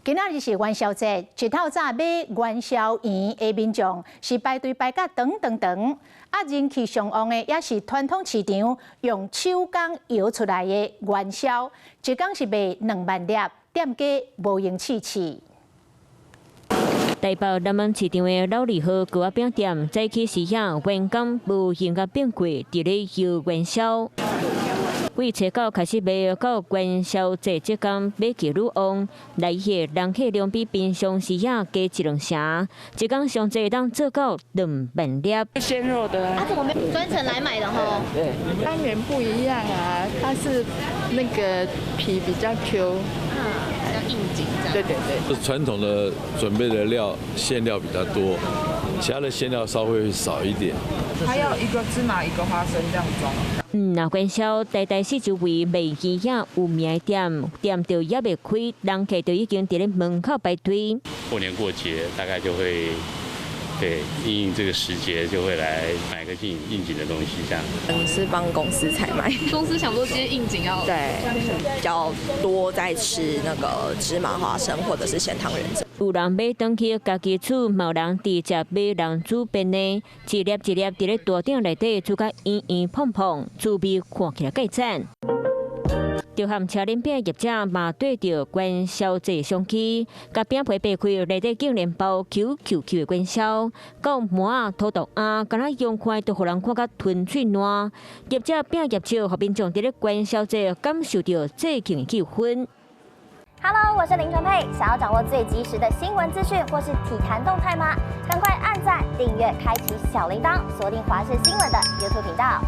今仔日是元宵节，一透早买元宵圆的民众是排队排甲长，人气上旺的也是传统市场用手工摇出来的元宵，一天是卖2万粒，店家无用试试。台北南门市场的老二号糕仔饼店，早起时下员工无闲甲变贵，伫咧摇元宵。为初九开始卖到元宵节即天，买气愈旺，来的人客量比平常时下加1-2成，一天上侪当做到2万粒。鲜肉的啊，这我们专程来买的吼。对，当然不一样啊，它是那个皮比较 Q， 比较应景这样。对对对。传统的准备的料馅料比较多，其他的馅料稍微会少一点。还有一个芝麻，一个花生这样装。那元宵台四周围卖鱼呀有名的店就也未开，人客就已经伫咧门口排队。过年过节大概就会。对，应这个时节就会来买个应景的东西，这样。是帮公司采买，公司想说今天应景要对比较多在吃那个芝麻花生或者是咸汤圆。有人买回去家己厝，有人直接买人煮便的，一粒一粒伫咧大鼎内底煮甲圆胖胖，滋味看起来介赞。就和车轮饼业者嘛对着元宵节相机，甲饼皮掰开，内底竟然包 QQ 的元宵，到馍啊、土豆啊，敢若用筷都互人看甲吞嘴烂。业者饼业者，互民众伫咧元宵节感受到节庆的气氛。Hello， 我是林纯佩。想要掌握最及时的新闻资讯或是体坛动态吗？赶快按赞、订阅、开启小铃铛，锁定华视新闻的 YouTube 频道。